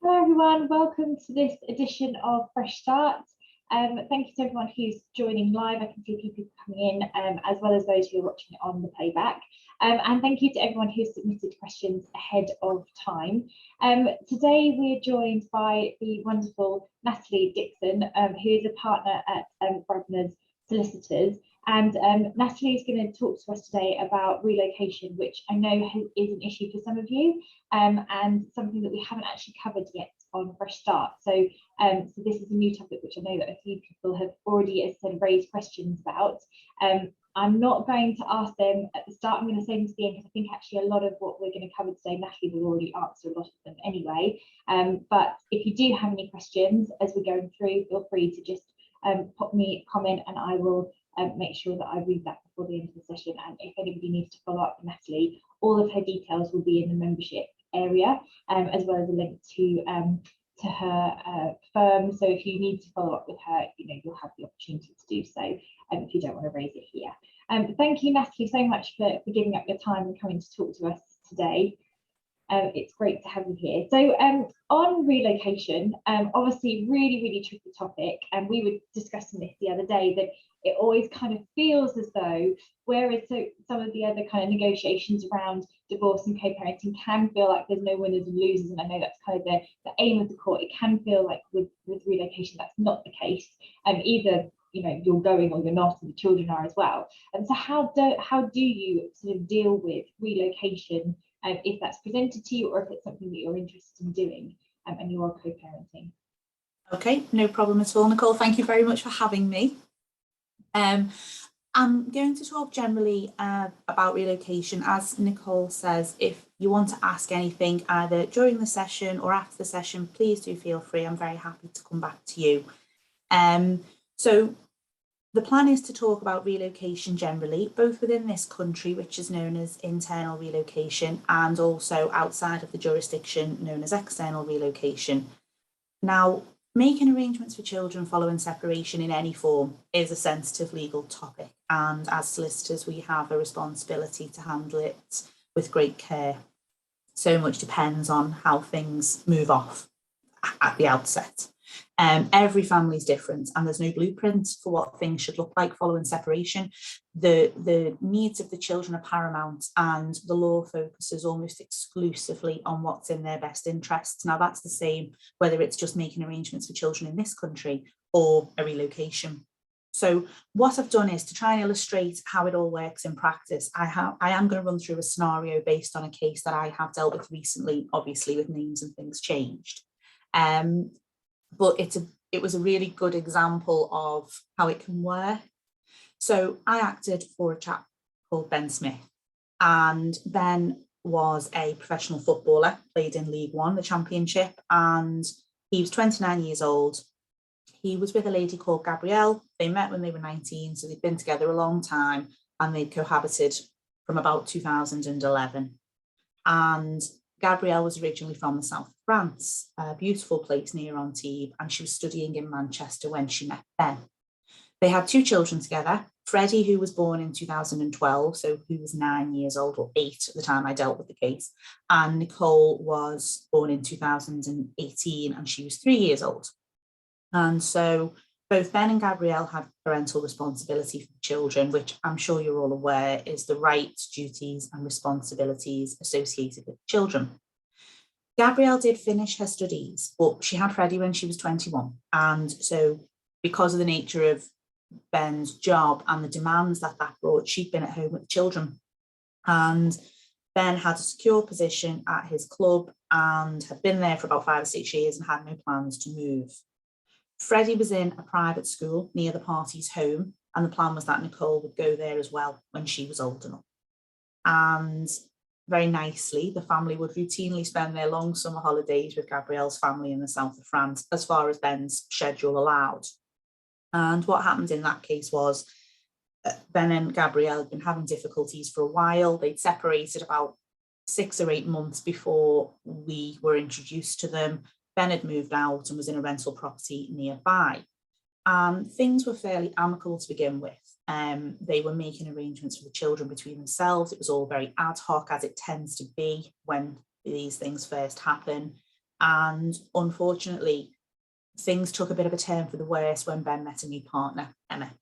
Hello everyone, welcome to this edition of Fresh Start. Thank you to everyone who's joining live. I can see people coming in, as well as those who are watching it on the playback. And thank you to everyone who submitted questions ahead of time. Today we're joined by the wonderful Natalie Dickson, who is a partner at Brabners Solicitors. And Natalie is going to talk to us today about relocation, which I know is an issue for some of you, and something that we haven't actually covered yet on Fresh Start. So this is a new topic which I know that a few people have already, as I said, raised questions about. I'm not going to ask them at the start. I'm going to say them to the end, because I think actually a lot of what we're going to cover today, Natalie will already answer a lot of them anyway. But if you do have any questions as we're going through, feel free to just pop me a comment, and I will make sure that I read that before the end of the session. And if anybody needs to follow up with Natalie, all of her details will be in the membership area, as well as a link to her firm. So if you need to follow up with her, you'll have the opportunity to do so, if you don't want to raise it here. Thank you, Natalie, so much for giving up your time and coming to talk to us today. It's great to have you here. So on relocation, obviously really tricky topic, and we were discussing this the other day, that it always kind of feels as though, whereas some of the other kind of negotiations around divorce and co-parenting can feel like there's no winners and losers, and I know that's kind of the aim of the court, it can feel like with relocation that's not the case. Either you're going or you're not, and the children are as well. And so how do you sort of deal with relocation, if that's presented to you, or if it's something that you're interested in doing, and you are co-parenting? Okay, no problem at all, Nicole. Thank you very much for having me. I'm going to talk generally about relocation. As Nicole says, if you want to ask anything either during the session or after the session, please do feel free. I'm very happy to come back to you. So the plan is to talk about relocation generally, both within this country, which is known as internal relocation, and also outside of the jurisdiction, known as external relocation. Now, making arrangements for children following separation in any form is a sensitive legal topic, and as solicitors we have a responsibility to handle it with great care. So much depends on how things move off at the outset. Every family is different, and there's no blueprint for what things should look like following separation. The needs of the children are paramount, and the law focuses almost exclusively on what's in their best interests. Now, that's the same whether it's just making arrangements for children in this country or a relocation. So what I've done is to try and illustrate how it all works in practice. I am going to run through a scenario based on a case that I have dealt with recently, obviously with names and things changed. But it was a really good example of how it can work. So I acted for a chap called Ben Smith, and Ben was a professional footballer, played in League One, the Championship, and he was 29 years old. He was with a lady called Gabrielle. They met when they were 19, so they'd been together a long time, and they'd cohabited from about 2011. And Gabrielle was originally from the south of France, a beautiful place near Antibes, and she was studying in Manchester when she met Ben. They had two children together, Freddie, who was born in 2012, so who was 9 years old, or 8 at the time I dealt with the case, and Nicole was born in 2018, and she was 3 years old. And so both Ben and Gabrielle had parental responsibility for the children, which I'm sure you're all aware is the rights, duties and responsibilities associated with children. Gabrielle did finish her studies, but she had Freddie when she was 21. And so because of the nature of Ben's job and the demands that brought, she'd been at home with the children. And Ben had a secure position at his club and had been there for about 5 or 6 years and had no plans to move. Freddie was in a private school near the party's home, and the plan was that Nicole would go there as well when she was old enough. And very nicely, the family would routinely spend their long summer holidays with Gabrielle's family in the south of France, as far as Ben's schedule allowed. And what happened in that case was Ben and Gabrielle had been having difficulties for a while. They'd separated about 6 or 8 months before we were introduced to them. Ben had moved out and was in a rental property nearby. Things were fairly amicable to begin with. They were making arrangements for the children between themselves. It was all very ad hoc, as it tends to be when these things first happen. And unfortunately, things took a bit of a turn for the worse when Ben met a new partner, Emma.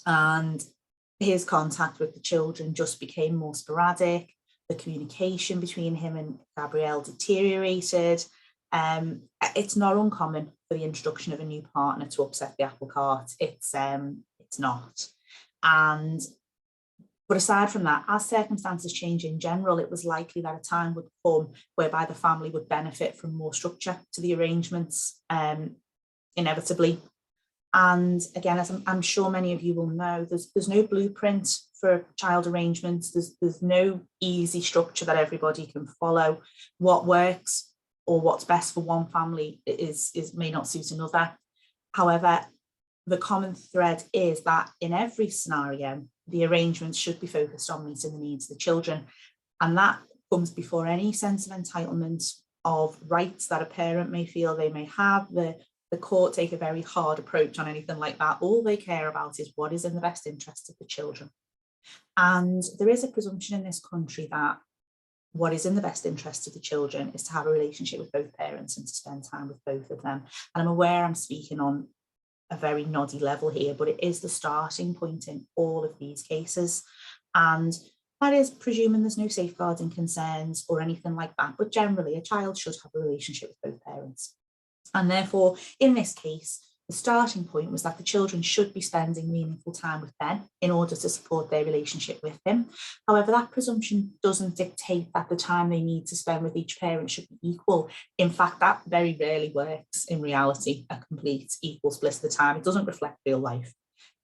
And his contact with the children just became more sporadic. The communication between him and Gabrielle deteriorated. It's not uncommon for the introduction of a new partner to upset the apple cart. It's not. But aside from that, as circumstances change in general, it was likely that a time would come whereby the family would benefit from more structure to the arrangements, inevitably. And again, as I'm sure many of you will know, there's no blueprint for child arrangements. There's no easy structure that everybody can follow. What works or what's best for one family may not suit another. However, the common thread is that in every scenario, the arrangements should be focused on meeting the needs of the children. And that comes before any sense of entitlement of rights that a parent may feel they may have. The court take a very hard approach on anything like that. All they care about is what is in the best interest of the children. And there is a presumption in this country that what is in the best interest of the children is to have a relationship with both parents and to spend time with both of them. And I'm aware I'm speaking on a very noddy level here, but it is the starting point in all of these cases. And that is presuming there's no safeguarding concerns or anything like that. But generally, a child should have a relationship with both parents. And therefore, in this case, the starting point was that the children should be spending meaningful time with Ben in order to support their relationship with him. However, that presumption doesn't dictate that the time they need to spend with each parent should be equal. In fact, that very rarely works in reality, a complete equal split of the time. It doesn't reflect real life.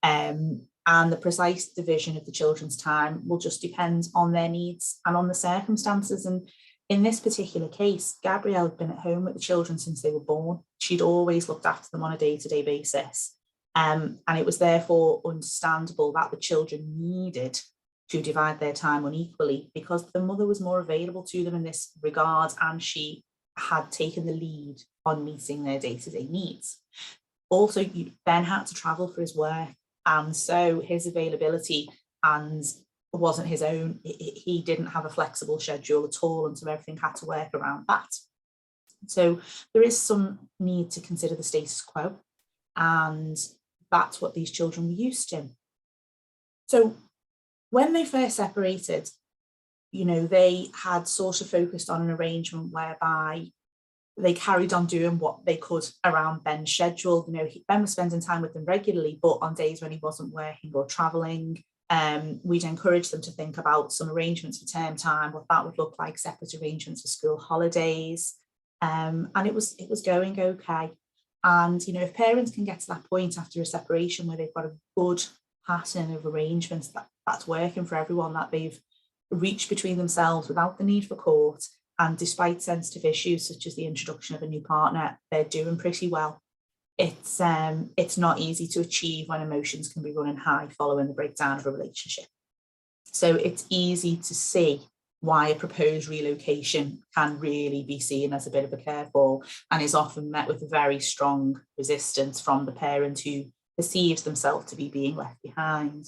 And the precise division of the children's time will just depend on their needs and on the circumstances. And in this particular case, Gabrielle had been at home with the children since they were born. She'd always looked after them on a day-to-day basis. And it was therefore understandable that the children needed to divide their time unequally because the mother was more available to them in this regard, and she had taken the lead on meeting their day-to-day needs. Also, Ben had to travel for his work, and so his availability wasn't his own. He didn't have a flexible schedule at all, and so everything had to work around that. So there is some need to consider the status quo, and that's what these children were used to. So when they first separated, they had sort of focused on an arrangement whereby they carried on doing what they could around Ben's schedule. Ben was spending time with them regularly, but on days when he wasn't working or traveling, we'd encourage them to think about some arrangements for term time, what that would look like, separate arrangements for school holidays. And it was going okay. And, if parents can get to that point after a separation where they've got a good pattern of arrangements that's working for everyone, that they've reached between themselves without the need for court, and despite sensitive issues such as the introduction of a new partner, they're doing pretty well. It's not easy to achieve when emotions can be running high following the breakdown of a relationship. So it's easy to see why a proposed relocation can really be seen as a bit of a curveball and is often met with a very strong resistance from the parent who perceives themselves to be being left behind.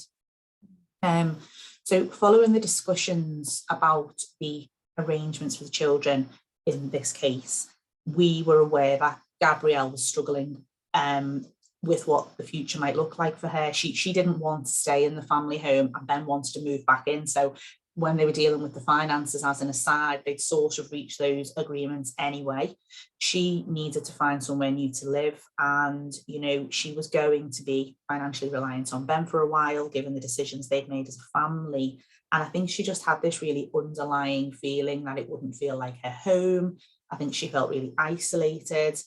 So following the discussions about the arrangements for the children in this case, we were aware that Gabrielle was struggling with what the future might look like for her. She didn't want to stay in the family home and then wanted to move back in. So when they were dealing with the finances as an aside, they'd sort of reached those agreements anyway. She needed to find somewhere new to live, and she was going to be financially reliant on Ben for a while, given the decisions they'd made as a family. And I think she just had this really underlying feeling that it wouldn't feel like her home. I think she felt really isolated.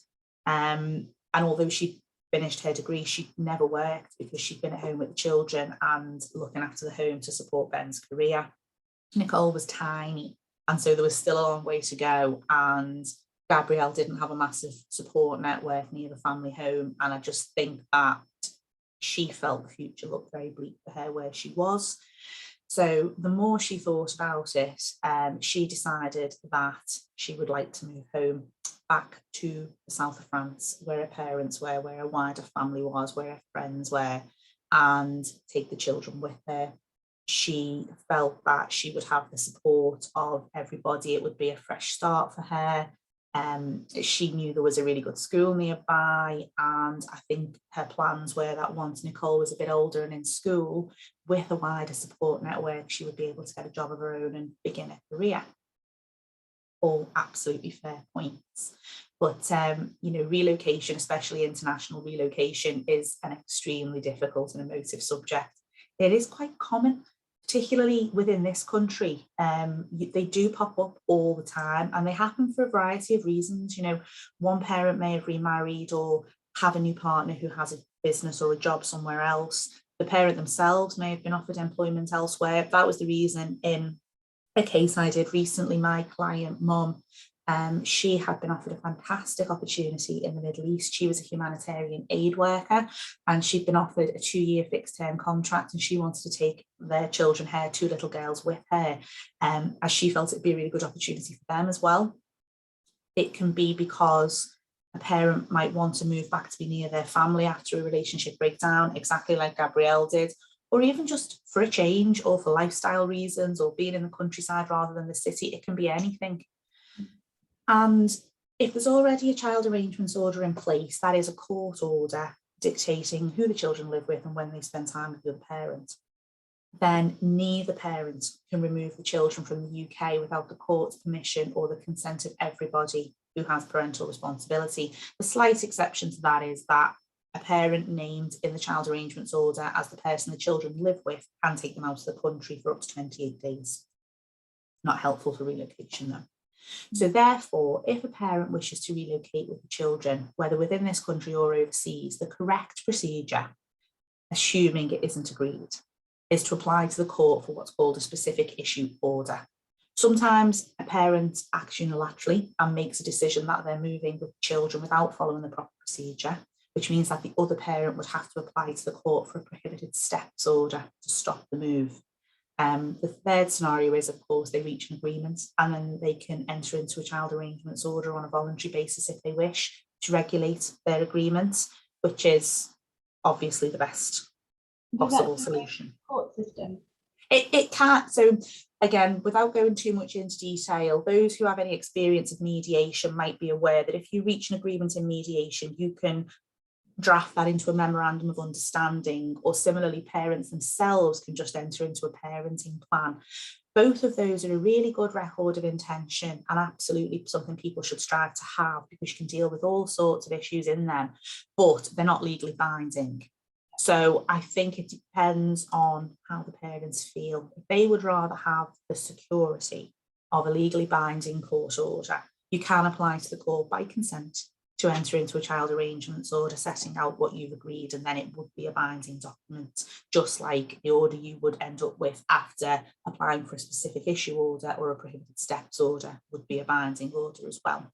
And although she finished her degree, she never worked because she'd been at home with the children and looking after the home to support Ben's career. Nicole was tiny, and so there was still a long way to go, and Gabrielle didn't have a massive support network near the family home, and I just think that she felt the future looked very bleak for her where she was. So the more she thought about it, she decided that she would like to move home back to the south of France, where her parents were, where her wider family was, where her friends were, and take the children with her. She felt that she would have the support of everybody. It would be a fresh start for her. She knew there was a really good school nearby, and I think her plans were that once Nicole was a bit older and in school, with a wider support network, she would be able to get a job of her own and begin a career. All absolutely fair points. But, relocation, especially international relocation, is an extremely difficult and emotive subject. It is quite common, particularly within this country. They do pop up all the time, and they happen for a variety of reasons. One parent may have remarried or have a new partner who has a business or a job somewhere else. The parent themselves may have been offered employment elsewhere. That was the reason in a case I did recently. My client, mum, she had been offered a fantastic opportunity in the Middle East. She was a humanitarian aid worker, and she'd been offered a 2-year fixed term contract, and she wanted to take their children, her 2 little girls, with her, as she felt it'd be a really good opportunity for them as well. It can be because a parent might want to move back to be near their family after a relationship breakdown, exactly like Gabrielle did, or even just for a change or for lifestyle reasons or being in the countryside rather than the city. It can be anything. And if there's already a child arrangements order in place, that is a court order dictating who the children live with and when they spend time with the other parent, then neither parent can remove the children from the UK without the court's permission or the consent of everybody who has parental responsibility. The slight exception to that is that a parent named in the child arrangements order as the person the children live with can take them out of the country for up to 28 days. Not helpful for relocation though. So therefore, if a parent wishes to relocate with the children, whether within this country or overseas, the correct procedure, assuming it isn't agreed, is to apply to the court for what's called a specific issue order. Sometimes a parent acts unilaterally and makes a decision that they're moving with children without following the proper procedure, which means that the other parent would have to apply to the court for a prohibited steps order to stop the move. The third scenario is, of course, they reach an agreement and then they can enter into a child arrangements order on a voluntary basis if they wish to regulate their agreement, which is obviously the best possible solution. Court system. It can't. So again, without going too much into detail, those who have any experience of mediation might be aware that if you reach an agreement in mediation, you can draft that into a memorandum of understanding, or similarly, parents themselves can just enter into a parenting plan. Both of those are a really good record of intention and absolutely something people should strive to have, because you can deal with all sorts of issues in them, but they're not legally binding. So I think it depends on how the parents feel. If they would rather have the security of a legally binding court order, you can apply to the court by consent to enter into a child arrangements order setting out what you've agreed, and then it would be a binding document, just like the order you would end up with after applying for a specific issue order or a prohibited steps order would be a binding order as well.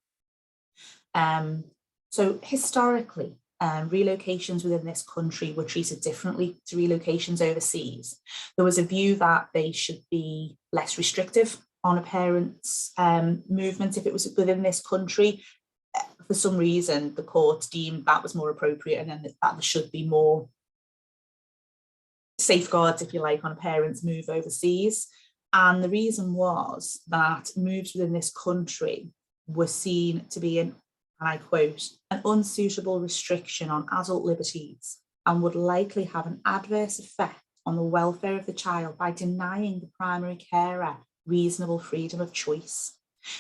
So historically, relocations within this country were treated differently to relocations overseas. There was a view that they should be less restrictive on a parent's movement if it was within this country. For some reason, the court deemed that was more appropriate, and then that there should be more safeguards, if you like, on a parent's move overseas. And the reason was that moves within this country were seen to be an, and I quote, an unsuitable restriction on adult liberties and would likely have an adverse effect on the welfare of the child by denying the primary carer reasonable freedom of choice.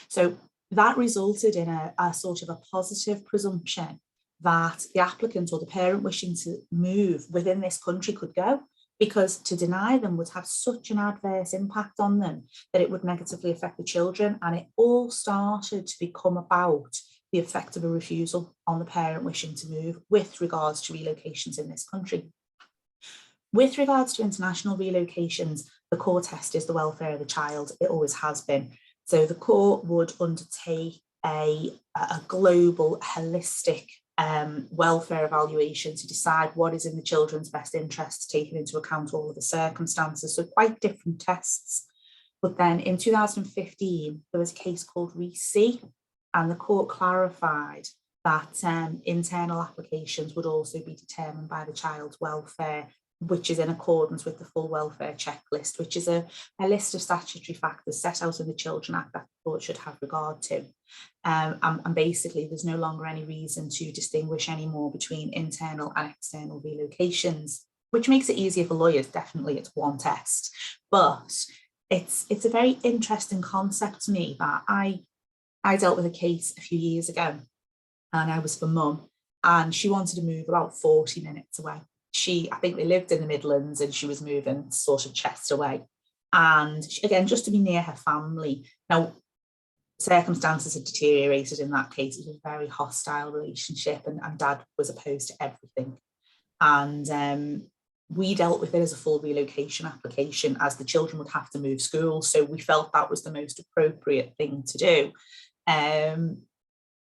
So that resulted in a sort of a positive presumption that the applicant or the parent wishing to move within this country could go, because to deny them would have such an adverse impact on them that it would negatively affect the children. And it all started to become about the effect of a refusal on the parent wishing to move with regards to relocations in this country. With regards to international relocations, the core test is the welfare of the child. It always has been. So the court would undertake a global, holistic welfare evaluation to decide what is in the children's best interests, taking into account all of the circumstances. So quite different tests. But then in 2015, there was a case called REC, and the court clarified that internal applications would also be determined by the child's welfare which is in accordance with the full welfare checklist, which is a list of statutory factors set out in the Children Act that the court should have regard to. And basically, there's no longer any reason to distinguish anymore between internal and external relocations, which makes it easier for lawyers. Definitely, it's one test, but it's a very interesting concept to me that I dealt with a case a few years ago, and I was for mum, and she wanted to move about 40 minutes away. I think they lived in the Midlands, and she was moving sort of Chester away. And again, just to be near her family. Now, circumstances had deteriorated in that case. It was a very hostile relationship, and Dad was opposed to everything. And we dealt with it as a full relocation application, as the children would have to move schools. So we felt that was the most appropriate thing to do.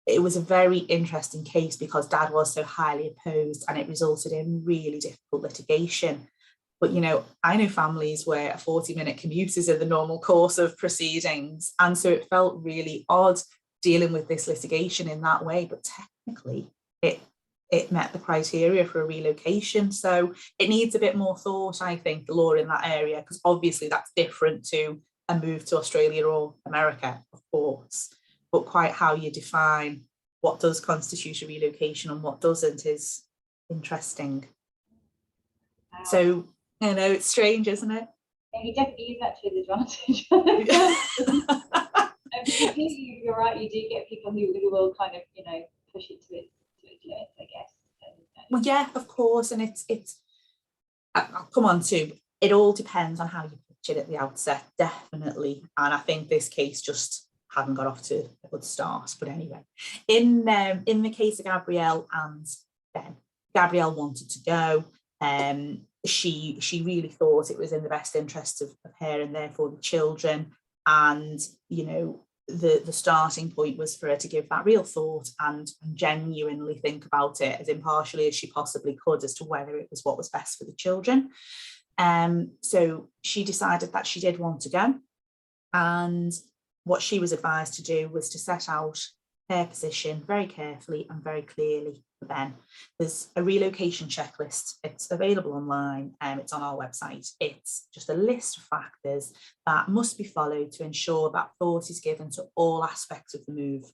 It was a very interesting case because Dad was so highly opposed, and it resulted in really difficult litigation. But, you know, I know families where a 40-minute commute is in the normal course of proceedings. And so it felt really odd dealing with this litigation in that way. But technically, it met the criteria for a relocation. So it needs a bit more thought, I think, the law in that area, because obviously that's different to a move to Australia or America, of course. But quite how you define what does constitute a relocation and what doesn't is interesting. Wow. So, you know, it's strange, isn't it? Yeah, you definitely use that to his advantage. You're right, you do get people who will kind of, you know, push it to its limits, I guess. Well, yeah, of course. And it's I'll come on to, it all depends on how you pitch it at the outset, definitely. And I think this case just hadn't got off to a good start. But anyway, in the case of Gabrielle and Ben, Gabrielle wanted to go. She really thought it was in the best interest of her and therefore the children. And, you know, the starting point was for her to give that real thought and genuinely think about it as impartially as she possibly could as to whether it was what was best for the children. So she decided that she did want to go, and what she was advised to do was to set out her position very carefully and very clearly for Ben. There's a relocation checklist. It's available online, and it's on our website. It's just a list of factors that must be followed to ensure that thought is given to all aspects of the move.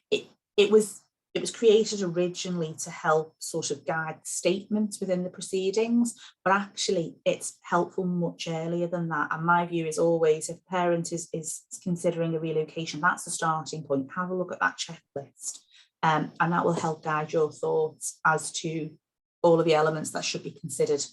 It was created originally to help sort of guide statements within the proceedings, but actually it's helpful much earlier than that. And my view is always, if a parent is considering a relocation, that's the starting point. Have a look at that checklist, and that will help guide your thoughts as to all of the elements that should be considered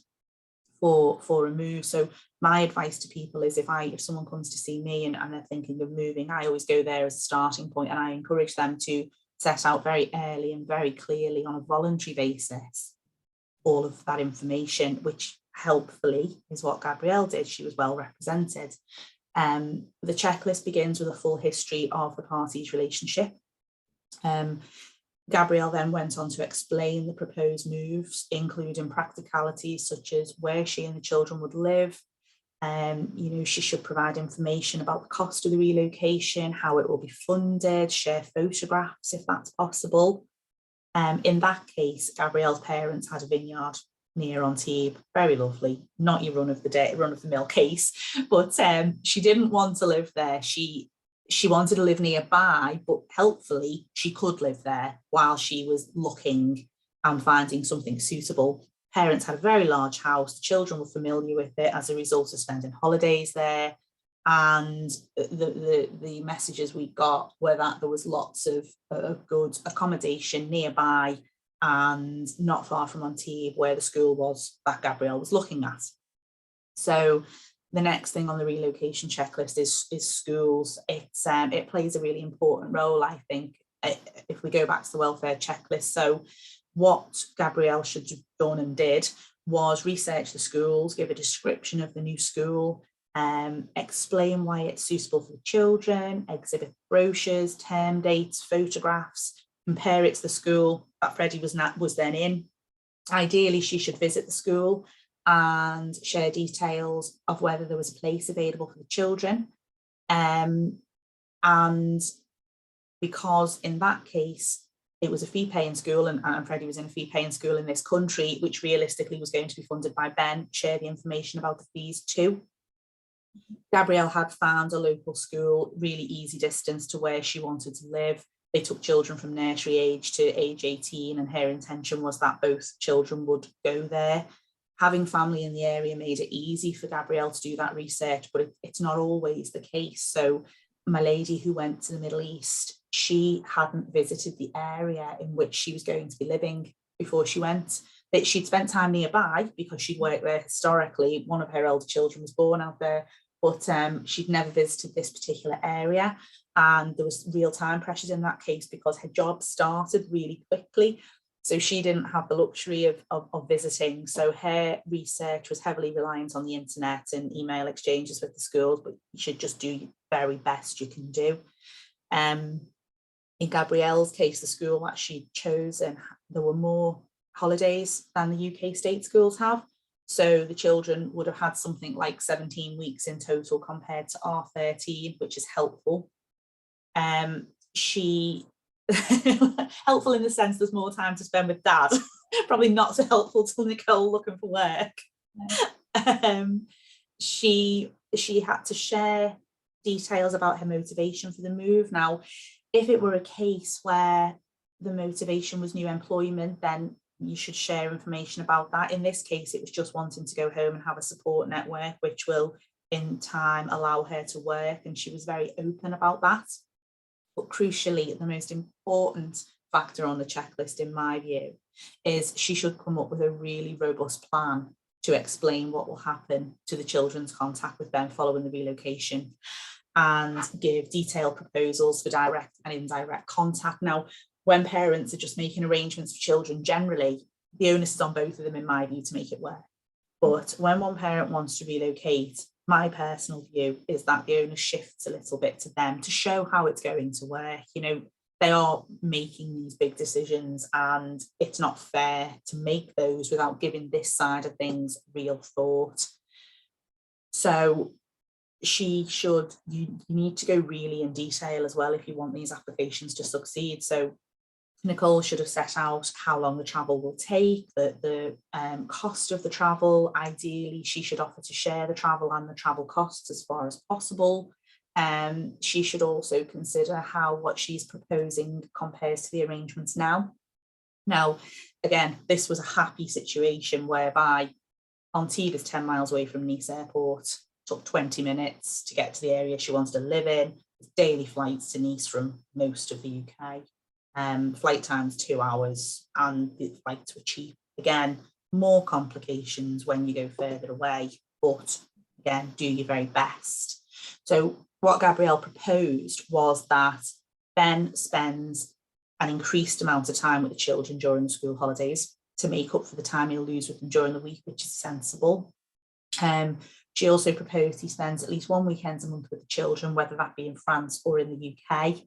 for a move. So my advice to people is, if someone comes to see me and they're thinking of moving, I always go there as a starting point, and I encourage them to set out very early and very clearly on a voluntary basis all of that information, which helpfully is what Gabrielle did. She was well represented. The checklist begins with a full history of the parties' relationship. Gabrielle then went on to explain the proposed moves, including practicalities such as where she and the children would live. You know, she should provide information about the cost of the relocation, how it will be funded, share photographs if that's possible. In that case, Gabrielle's parents had a vineyard near Antibes, very lovely, not your run of the mill case, but she didn't want to live there. She wanted to live nearby, but helpfully she could live there while she was looking and finding something suitable. Parents had a very large house. The children were familiar with it as a result of spending holidays there. And the messages we got were that there was lots of good accommodation nearby and not far from Antibes, where the school was that Gabrielle was looking at. So the next thing on the relocation checklist is schools. It plays a really important role, I think, if we go back to the welfare checklist. So what Gabrielle should have done and did was research the schools, give a description of the new school, explain why it's suitable for the children, exhibit brochures, term dates, photographs, compare it to the school that Freddie was then in. Ideally, she should visit the school and share details of whether there was a place available for the children. And because in that case, it was a fee-paying school, and Freddie was in a fee-paying school in this country, which realistically was going to be funded by Ben, share the information about the fees too. Gabrielle had found a local school, really easy distance to where she wanted to live. They took children from nursery age to age 18, and her intention was that both children would go there. Having family in the area made it easy for Gabrielle to do that research, but it's not always the case. So my lady who went to the Middle East, she hadn't visited the area in which she was going to be living before she went. That she'd spent time nearby because she'd worked there historically. One of her elder children was born out there, but she'd never visited this particular area. And there was real time pressures in that case because her job started really quickly. So she didn't have the luxury of visiting. So her research was heavily reliant on the internet and email exchanges with the schools, but you should just do the very best you can do. In Gabrielle's case, the school that she'd chosen, there were more holidays than the UK state schools have. So the children would have had something like 17 weeks in total compared to our 13, which is helpful. She helpful in the sense there's more time to spend with dad. Probably not so helpful to Nicole looking for work. She had to share details about her motivation for the move. Now, if it were a case where the motivation was new employment, then you should share information about that. In this case, it was just wanting to go home and have a support network, which will in time allow her to work, and she was very open about that. But crucially, the most important factor on the checklist, in my view, is she should come up with a really robust plan to explain what will happen to the children's contact with them following the relocation, and give detailed proposals for direct and indirect contact. Now, when parents are just making arrangements for children, generally, the onus is on both of them, in my view, to make it work. But when one parent wants to relocate, my personal view is that the onus shifts a little bit to them to show how it's going to work. You know, they are making these big decisions, and it's not fair to make those without giving this side of things real thought. So you need to go really in detail as well if you want these applications to succeed. So Nicole should have set out how long the travel will take, the cost of the travel. Ideally, she should offer to share the travel and the travel costs as far as possible. She should also consider how what she's proposing compares to the arrangements now. Now, again, this was a happy situation whereby Antibes is 10 miles away from Nice Airport, took 20 minutes to get to the area she wants to live in. There's daily flights to Nice from most of the UK. Flight time's 2 hours, and the flights were cheap. Again, more complications when you go further away, but again, do your very best. So what Gabrielle proposed was that Ben spends an increased amount of time with the children during the school holidays to make up for the time he'll lose with them during the week, which is sensible. She also proposed he spends at least one weekend a month with the children, whether that be in France or in the UK.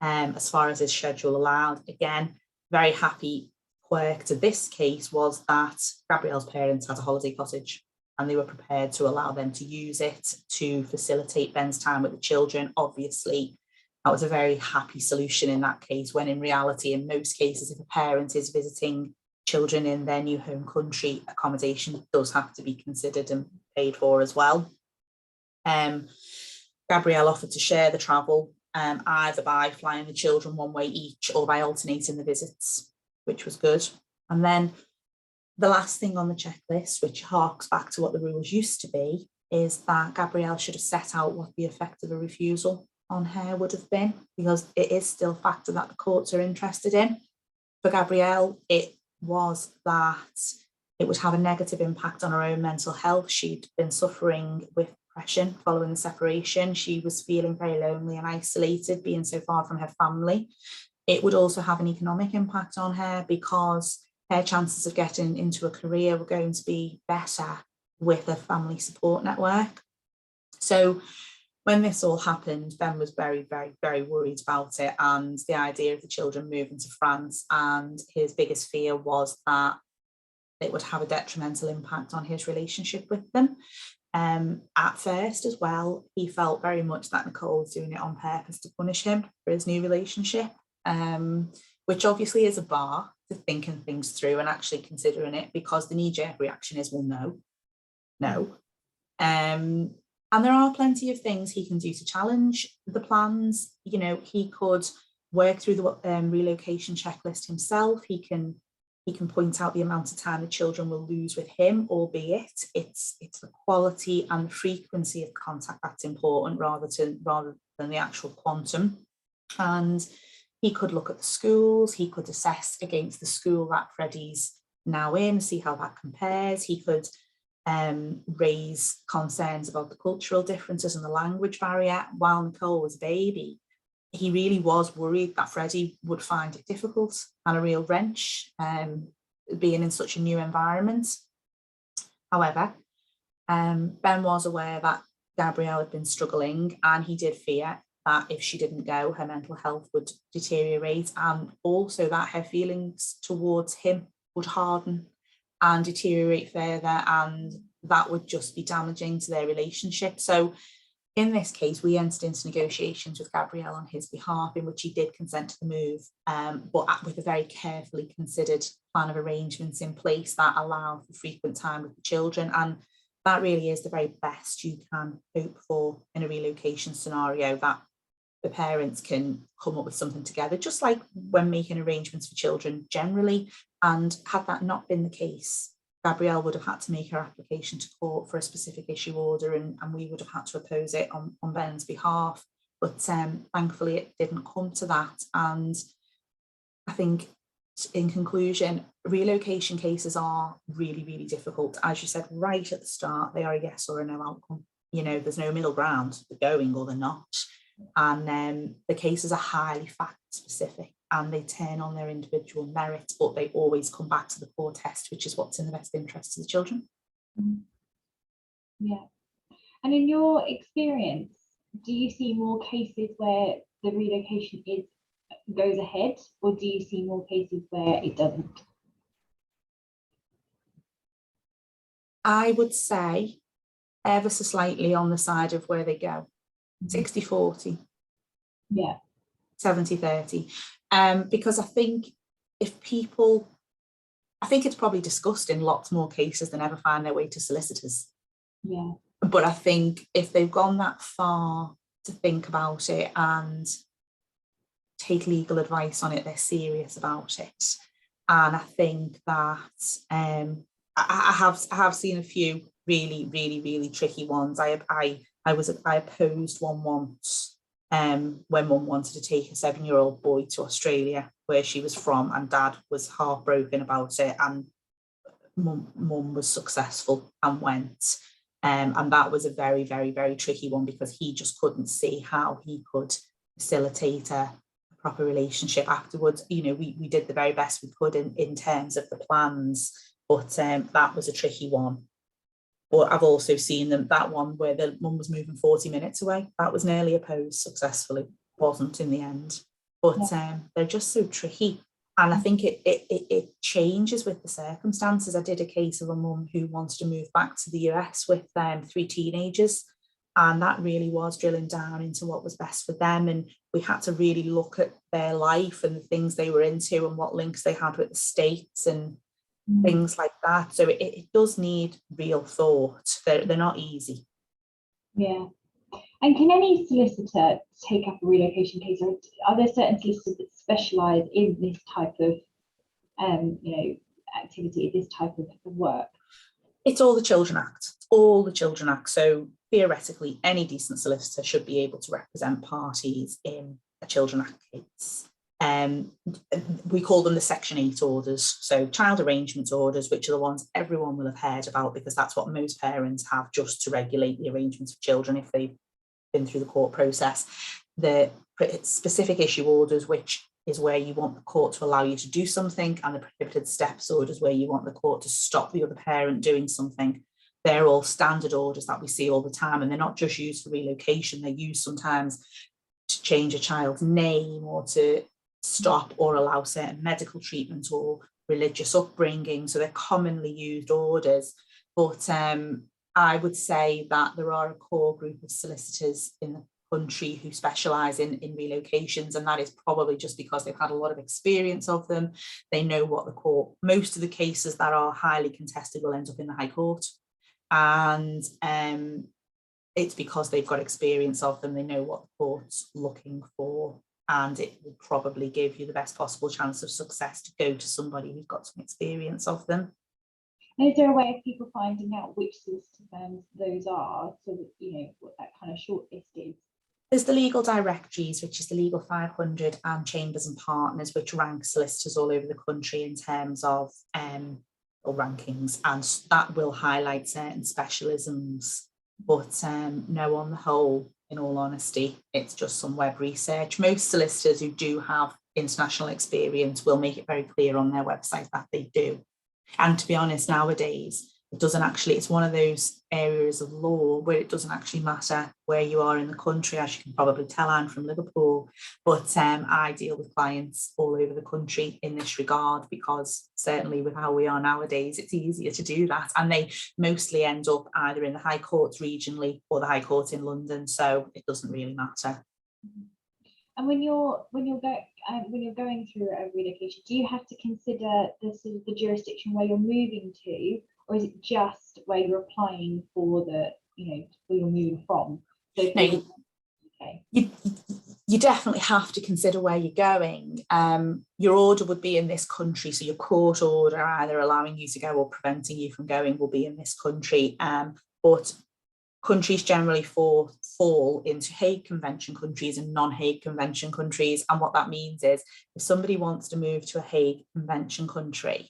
As far as his schedule allowed. Again, very happy quirk to this case was that Gabrielle's parents had a holiday cottage, and they were prepared to allow them to use it to facilitate Ben's time with the children. Obviously, that was a very happy solution in that case, when in reality, in most cases, if a parent is visiting children in their new home country, accommodation does have to be considered and paid for as well. Gabrielle offered to share the travel, either by flying the children one way each or by alternating the visits, which was good. And then the last thing on the checklist, which harks back to what the rules used to be, is that Gabrielle should have set out what the effect of a refusal on her would have been, because it is still a factor that the courts are interested in. For Gabrielle, it was that it would have a negative impact on her own mental health. She'd been suffering with depression following the separation. She was feeling very lonely and isolated, being so far from her family. It would also have an economic impact on her, because her chances of getting into a career were going to be better with a family support network. So when this all happened, Ben was very, very, very worried about it, and the idea of the children moving to France, and his biggest fear was that it would have a detrimental impact on his relationship with them. At first as well, he felt very much that Nicole was doing it on purpose to punish him for his new relationship. which obviously is a bar to thinking things through and actually considering it, because the knee-jerk reaction is, well, no. And there are plenty of things he can do to challenge the plans. You know, he could work through the relocation checklist himself. He can point out the amount of time the children will lose with him, albeit it's the quality and frequency of contact that's important rather than the actual quantum. And he could look at the schools. He could assess against the school that Freddie's now in, see how that compares. He could raise concerns about the cultural differences and the language barrier. While Nicole was a baby, he really was worried that Freddie would find it difficult and a real wrench being in such a new environment. However, Ben was aware that Gabrielle had been struggling, and he did fear that if she didn't go, her mental health would deteriorate, and also that her feelings towards him would harden and deteriorate further, and that would just be damaging to their relationship. So in this case, we entered into negotiations with Gabrielle on his behalf, in which he did consent to the move, but with a very carefully considered plan of arrangements in place that allow for frequent time with the children. And that really is the very best you can hope for in a relocation scenario, that the parents can come up with something together, just like when making arrangements for children generally. And had that not been the case, Gabrielle would have had to make her application to court for a specific issue order, and we would have had to oppose it on Ben's behalf. But thankfully, it didn't come to that. And I think, in conclusion, relocation cases are really, really difficult. As you said right at the start, they are a yes or a no outcome. You know, there's no middle ground. They're going or they're not. And the cases are highly fact specific, and they turn on their individual merits, but they always come back to the core test, which is what's in the best interest of the children. Yeah. And in your experience, do you see more cases where the relocation goes ahead, or do you see more cases where it doesn't? I would say ever so slightly on the side of where they go. 60-40. Yeah. 70-30. Because I think it's probably discussed in lots more cases than ever find their way to solicitors. Yeah. But I think if they've gone that far to think about it and take legal advice on it, they're serious about it. And I think that I have seen a few really, really, really tricky ones. I opposed one once when Mum wanted to take a 7-year-old boy to Australia, where she was from, and Dad was heartbroken about it, and Mum was successful and went. And that was a very, very, very tricky one, because he just couldn't see how he could facilitate a proper relationship afterwards. You know, we did the very best we could in terms of the plans, but that was a tricky one. But I've also seen that one where the mum was moving 40 minutes away. That was nearly opposed successfully, wasn't in the end. But they're just so tricky. And I think it changes with the circumstances. I did a case of a mum who wanted to move back to the US with 3 teenagers. And that really was drilling down into what was best for them. And we had to really look at their life and the things they were into and what links they had with the States and things like that. So it does need real thought. They're not easy. Yeah. And can any solicitor take up a relocation case, or are there certain solicitors that specialise in this type of activity, this type of work? It's all the Children Act. All the Children Act. So theoretically, any decent solicitor should be able to represent parties in a Children Act case. We call them the Section 8 orders, so child arrangements orders, which are the ones everyone will have heard about, because that's what most parents have just to regulate the arrangements of children if they've been through the court process. The specific issue orders, which is where you want the court to allow you to do something, and the prohibited steps orders, where you want the court to stop the other parent doing something. They're all standard orders that we see all the time, and they're not just used for relocation. They're used sometimes to change a child's name, or to stop or allow certain medical treatment or religious upbringing. So they're commonly used orders. But I would say that there are a core group of solicitors in the country who specialise in relocations, and that is probably just because they've had a lot of experience of them. They know what the court, most of the cases that are highly contested will end up in the High Court, and it's because they've got experience of them. They know what the court's looking for, and it will probably give you the best possible chance of success to go to somebody who's got some experience of them. And is there a way of people finding out which solicitor firms those are, so that you know what that kind of shortlist is? There's the legal directories, which is the Legal 500, and Chambers and Partners, which rank solicitors all over the country in terms of or rankings, and that will highlight certain specialisms. But no, on the whole, in all honesty, it's just some web research. Most solicitors who do have international experience will make it very clear on their website that they do. And to be honest, nowadays, it doesn't actually, it's one of those areas of law where it doesn't actually matter where you are in the country. As you can probably tell, I'm from Liverpool, but I deal with clients all over the country in this regard, because certainly with how we are nowadays, it's easier to do that. And they mostly end up either in the High Courts regionally or the High Court in London, so it doesn't really matter. And when you're going through a relocation, do you have to consider the sort of the jurisdiction where you're moving to, or is it just where you're applying for the, you know, where you're moving from? So no, you definitely have to consider where you're going. Your order would be in this country, so your court order either allowing you to go or preventing you from going will be in this country. But countries generally fall into Hague Convention countries and non-Hague Convention countries. And what that means is if somebody wants to move to a Hague Convention country,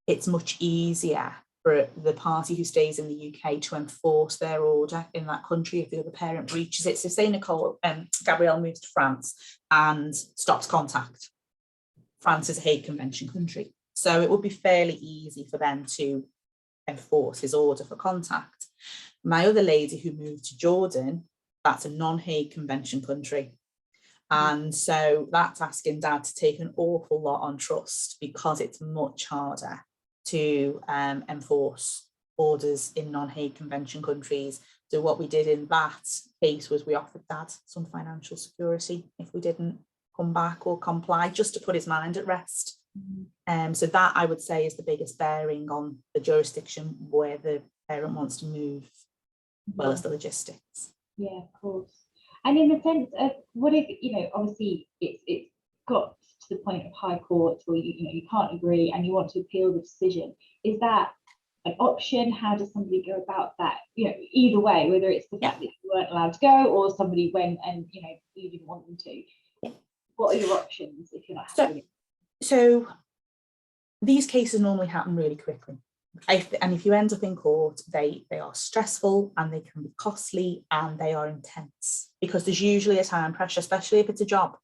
it's much easier for the party who stays in the UK to enforce their order in that country if the other parent breaches it. So say Gabrielle moves to France and stops contact. France is a Hague Convention country. So it would be fairly easy for them to enforce his order for contact. My other lady who moved to Jordan, that's a non-Hague Convention country. And so that's asking Dad to take an awful lot on trust, because it's much harder to enforce orders in non-Hague Convention countries. So what we did in that case was we offered Dad some financial security if we didn't come back or comply, just to put his mind at rest. So that, I would say, is the biggest bearing on the jurisdiction where the parent wants to move, as well as the logistics. Yeah, of course. And in the sense of what if, you know, obviously it's got to the point of High Court where you can't agree and you want to appeal the decision, is that an option? How does somebody go about that? You know, either way, whether it's the fact that you weren't allowed to go or somebody went and you didn't want them to. What are your options if you're not happy? So these cases normally happen really quickly. And if you end up in court, they are stressful and they can be costly and they are intense, because there's usually a time pressure, especially if it's a job.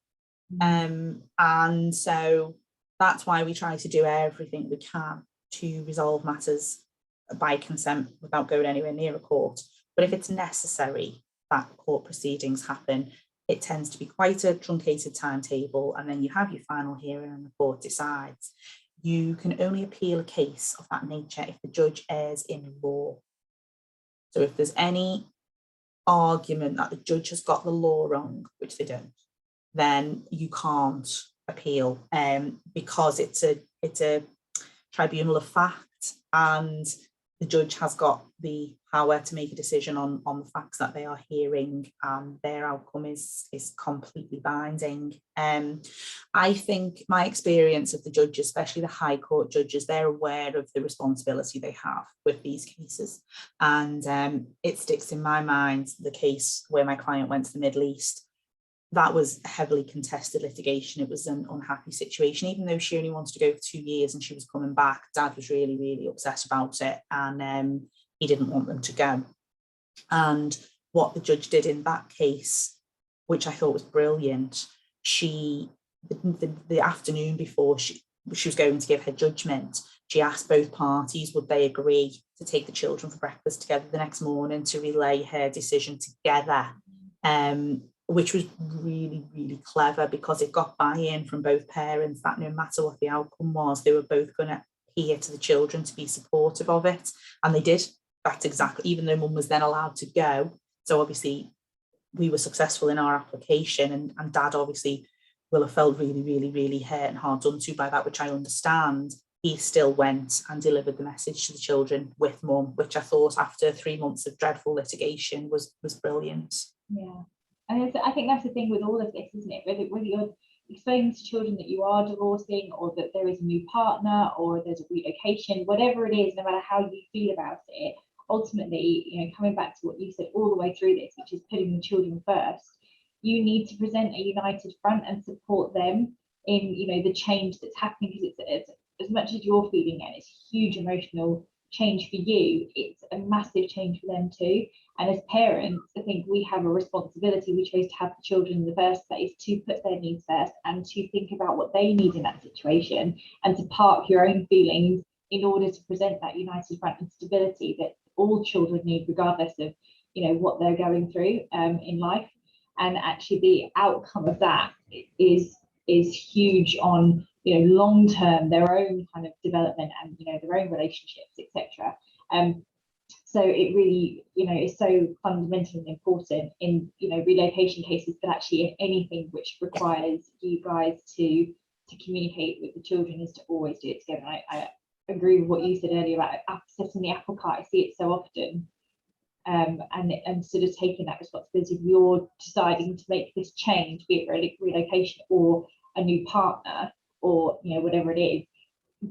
And so that's why we try to do everything we can to resolve matters by consent without going anywhere near a court. But if it's necessary that court proceedings happen, it tends to be quite a truncated timetable, and then you have your final hearing and the court decides. You can only appeal a case of that nature if the judge errs in law. So if there's any argument that the judge has got the law wrong, which they don't, then you can't appeal, because it's a tribunal of fact, and the judge has got the power to make a decision on the facts that they are hearing, and their outcome is completely binding. I think my experience of the judges, especially the High Court judges, they're aware of the responsibility they have with these cases. And it sticks in my mind the case where my client went to the Middle East. That was heavily contested litigation. It was an unhappy situation. Even though she only wanted to go for 2 years and she was coming back, Dad was really, really upset about it, and he didn't want them to go. And what the judge did in that case, which I thought was brilliant, the afternoon before she was going to give her judgment, she asked both parties would they agree to take the children for breakfast together the next morning to relay her decision together. Which was really, really clever, because it got buy-in from both parents that no matter what the outcome was, they were both going to adhere to the children to be supportive of it. And they did. That's exactly, even though Mum was then allowed to go. So obviously we were successful in our application, and Dad obviously will have felt really, really, really hurt and hard done to by that, which I understand. He still went and delivered the message to the children with Mum, which I thought after 3 months of dreadful litigation was brilliant. Yeah, and I think that's the thing with all of this, isn't it? Whether you're explaining to children that you are divorcing, or that there is a new partner, or there's a relocation, whatever it is, no matter how you feel about it, ultimately, you know, coming back to what you said all the way through this, which is putting the children first, you need to present a united front and support them in, you know, the change that's happening, because it's as much as you're feeling it, it's a huge emotional change for you, it's a massive change for them too. And as parents, I think we have a responsibility. We chose to have the children in the first place to put their needs first and to think about what they need in that situation, and to park your own feelings in order to present that united front and stability that all children need, regardless of, you know, what they're going through in life. And actually the outcome of that is huge on, you know, long term, their own kind of development and, you know, their own relationships, etc. So it really, you know, is so fundamentally important in, you know, relocation cases, but actually anything which requires you guys to communicate with the children, is to always do it together. I agree with what you said earlier about upsetting the apple cart. I see it so often. And sort of taking that responsibility. If you're deciding to make this change, be it relocation or a new partner, or, you know, whatever it is,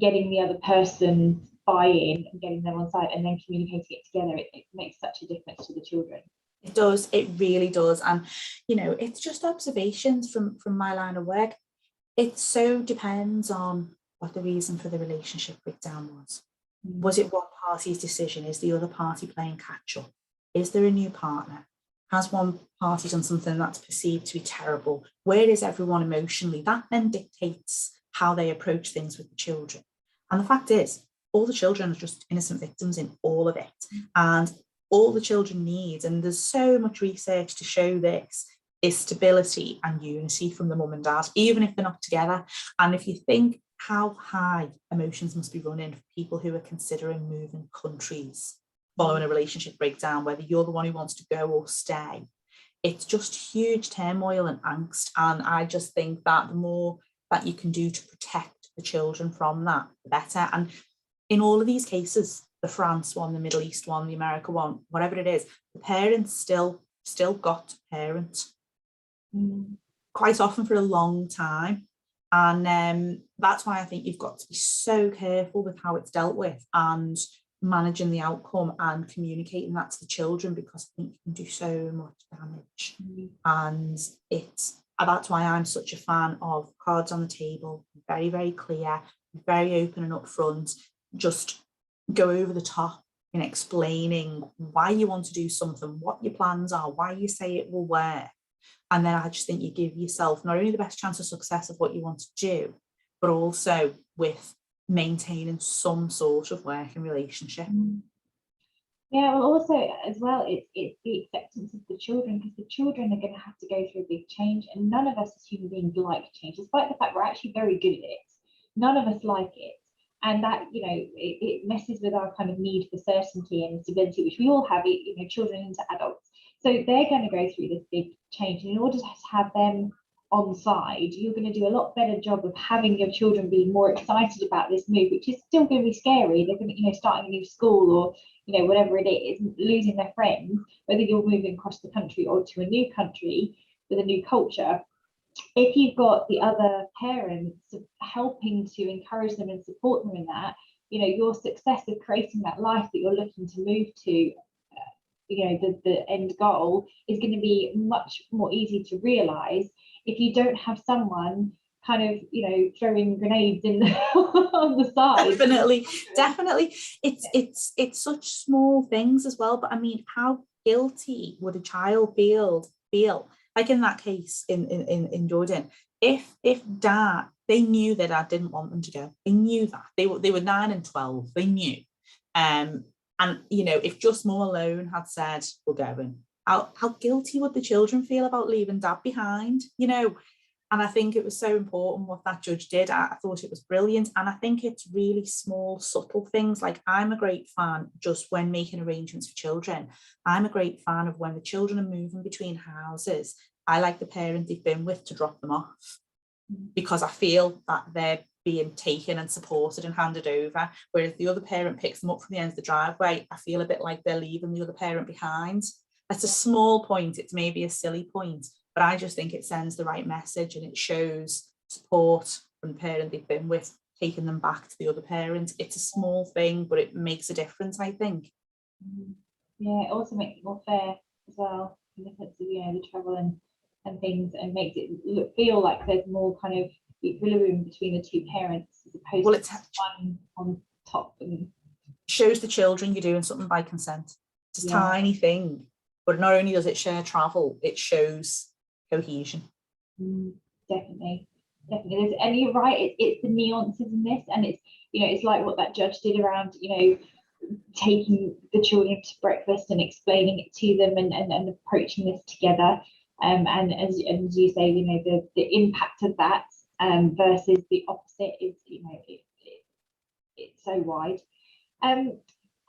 getting the other person buy-in and getting them on side and then communicating it together, it makes such a difference to the children. It does, it really does. And, you know, it's just observations from my line of work. It so depends on what the reason for the relationship breakdown was. Was it one party's decision? Is the other party playing catch up? Is there a new partner? Has one party done something that's perceived to be terrible? Where is everyone emotionally? That then dictates how they approach things with the children. And the fact is, all the children are just innocent victims in all of it. And all the children need, and there's so much research to show this, is stability and unity from the mum and dad, even if they're not together. And if you think how high emotions must be running for people who are considering moving countries following a relationship breakdown, whether you're the one who wants to go or stay, it's just huge turmoil and angst. And I just think that the more that you can do to protect the children from that, the better. And in all of these cases, the France one, the Middle East one, the America one, whatever it is, the parents still got to parent quite often for a long time. And that's why I think you've got to be so careful with how it's dealt with and managing the outcome and communicating that to the children, because I think you can do so much damage. And that's why I'm such a fan of cards on the table, very, very clear, very open and upfront, just go over the top in explaining why you want to do something, what your plans are, why you say it will work. And then I just think you give yourself not only the best chance of success of what you want to do, but also with maintaining some sort of working relationship. Yeah, well, also as well, it's the acceptance of the children, because the children are going to have to go through a big change, and none of us as human beings like change, despite the fact we're actually very good at it. None of us like it, and that, you know, it messes with our kind of need for certainty and stability, which we all have, you know, children into adults. So they're going to go through this big change, and in order to have them on side, you're going to do a lot better job of having your children be more excited about this move, which is still going to be scary. They're going to, you know, starting a new school, or, you know, whatever it is, losing their friends, whether you're moving across the country or to a new country with a new culture. If you've got the other parents helping to encourage them and support them in that, you know, your success of creating that life that you're looking to move to, you know, the end goal is going to be much more easy to realize if you don't have someone kind of, you know, throwing grenades in on the side. Definitely. It's such small things as well. But I mean, how guilty would a child feel? Like in that case in Jordan, if dad, they knew that dad didn't want them to go. They knew that. They were 9 and 12. They knew. And, you know, if just mum alone had said, we're going, how guilty would the children feel about leaving dad behind, you know? And I think it was so important what that judge did. I thought it was brilliant. And I think it's really small, subtle things. Like, I'm a great fan just when making arrangements for children. I'm a great fan of when the children are moving between houses. I like the parent they've been with to drop them off, because I feel that they're being taken and supported and handed over. Whereas the other parent picks them up from the end of the driveway, I feel a bit like they're leaving the other parent behind. That's a small point. It's maybe a silly point, but I just think it sends the right message, and it shows support from the parent they've been with, taking them back to the other parent. It's a small thing, but it makes a difference, I think. Yeah, it also makes it more fair as well, in the sense of, you know, the travel and things, and makes it feel like there's more kind of equilibrium between the two parents, as opposed to one on top. And shows the children you're doing something by consent. It's a tiny thing, but not only does it share travel, it shows cohesion. Definitely. And you're right, it's the nuances in this, and it's, you know, it's like what that judge did around, you know, taking the children to breakfast and explaining it to them, and approaching this together. And as you say, you know, the impact of that versus the opposite is, you know, it's so wide.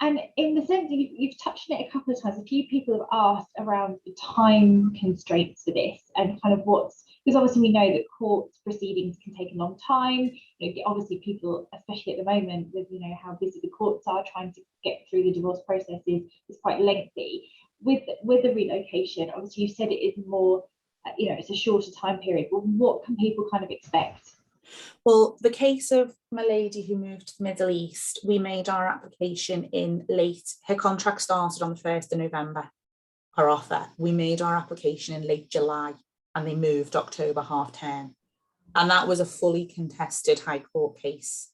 And in the sense that you've touched on it a couple of times, a few people have asked around the time constraints for this, and kind of because obviously we know that court proceedings can take a long time. You know, obviously people, especially at the moment with, you know, how busy the courts are, trying to get through the divorce process is quite lengthy. With the relocation, obviously you said it is more, you know, it's a shorter time period, but what can people kind of expect? Well, the case of my lady who moved to the Middle East, we made our application in her contract started on the 1st of November, her offer. We made our application in late July, and they moved October half term. And that was a fully contested High Court case.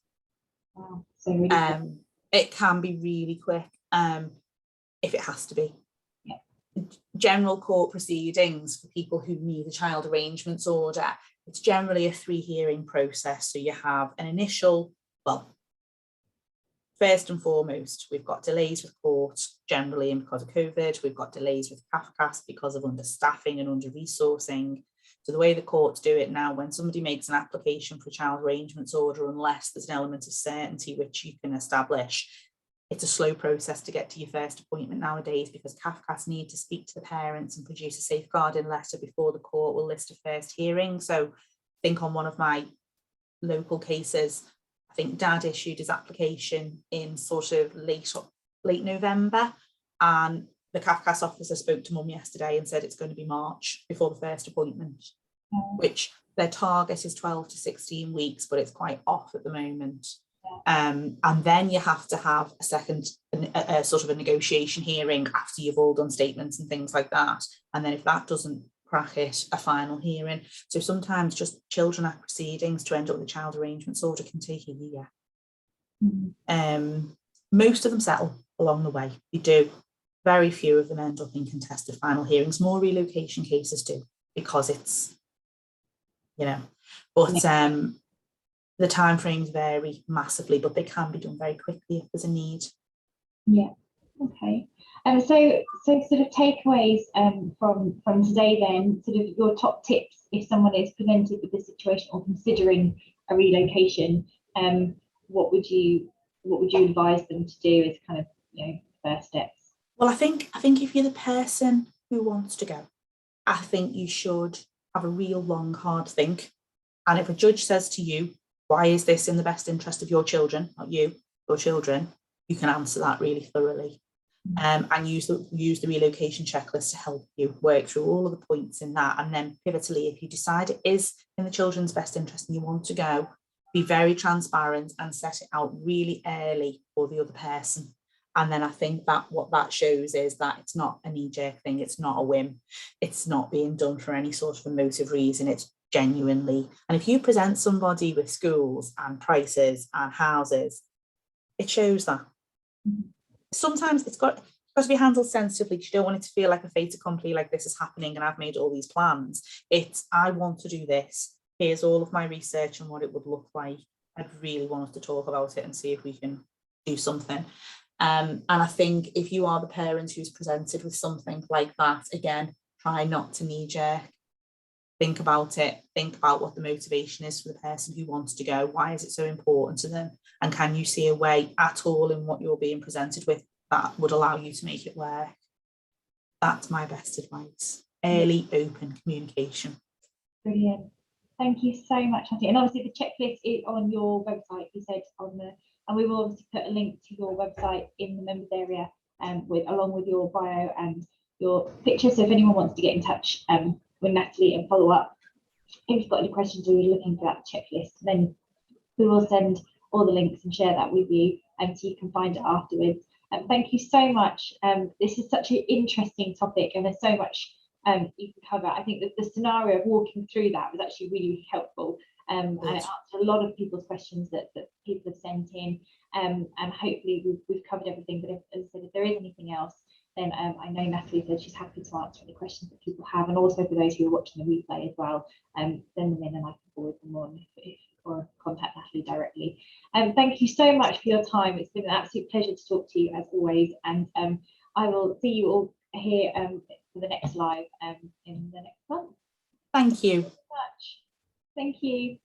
Wow. So really it can be really quick if it has to be. Yeah. General court proceedings for people who need a child arrangements order, it's generally a 3 hearing process. So you have an initial, well, first and foremost, we've got delays with court generally, and because of COVID, we've got delays with CAFCAS because of understaffing and under-resourcing. So the way the courts do it now, when somebody makes an application for a child arrangements order, unless there's an element of certainty which you can establish, it's a slow process to get to your first appointment nowadays, because CAFCAS need to speak to the parents and produce a safeguarding letter before the court will list a first hearing. So I think on one of my local cases, I think Dad issued his application in sort of late November, and the CAFCAS officer spoke to Mum yesterday and said it's going to be March before the first appointment, which their target is 12 to 16 weeks, but it's quite off at the moment. And then you have to have a second sort of a negotiation hearing after you've all done statements and things like that. And then if that doesn't crack it, a final hearing. So sometimes just children act proceedings to end up with a child arrangements order can take a year. Most of them settle along the way. They do. Very few of them end up in contested final hearings. More relocation cases do, because it's, you know, but the timeframes vary massively, but they can be done very quickly if there's a need. Yeah. Okay. So sort of takeaways from today then, sort of your top tips if someone is presented with this situation or considering a relocation, what would you advise them to do as kind of, you know, first steps? Well, I think if you're the person who wants to go, I think you should have a real long, hard think. And if a judge says to you, why is this in the best interest of your children, not you, your children, you can answer that really thoroughly. And use the relocation checklist to help you work through all of the points in that. And then pivotally, if you decide it is in the children's best interest and you want to go, be very transparent and set it out really early for the other person. And then I think that what that shows is that it's not a knee-jerk thing, it's not a whim, it's not being done for any sort of emotive reason, it's genuinely. And if you present somebody with schools and prices and houses, it shows that. Sometimes it's got to be handled sensitively. You don't want it to feel like a fait accompli, like this is happening and I've made all these plans. It's, I want to do this. Here's all of my research and what it would look like. I'd really want us to talk about it and see if we can do something. And I think if you are the parent who's presented with something like that, again, try not to knee jerk. think about it, think about what the motivation is for the person who wants to go. Why is it so important to them? And can you see a way at all in what you're being presented with that would allow you to make it work? That's my best advice. Early, open communication. Brilliant. Thank you so much, Natalie. And obviously the checklist is on your website, you said on the, and we will obviously put a link to your website in the members area along with your bio and your picture. So if anyone wants to get in touch with Natalie and follow up, if you've got any questions or you're looking for that checklist, then we will send all the links and share that with you, so you can find it afterwards. Thank you so much. This is such an interesting topic, and there's so much you can cover. I think that the scenario of walking through that was actually really, really helpful, and it answered a lot of people's questions that people have sent in, and hopefully we've covered everything. But as I said, if there is anything else, then I know Natalie said she's happy to answer any questions that people have, and also for those who are watching the replay as well, send them in and I can forward them on or contact Natalie directly. Thank you so much for your time. It's been an absolute pleasure to talk to you as always, and I will see you all here for the next live in the next month. Thank you. Thank you so much. Thank you.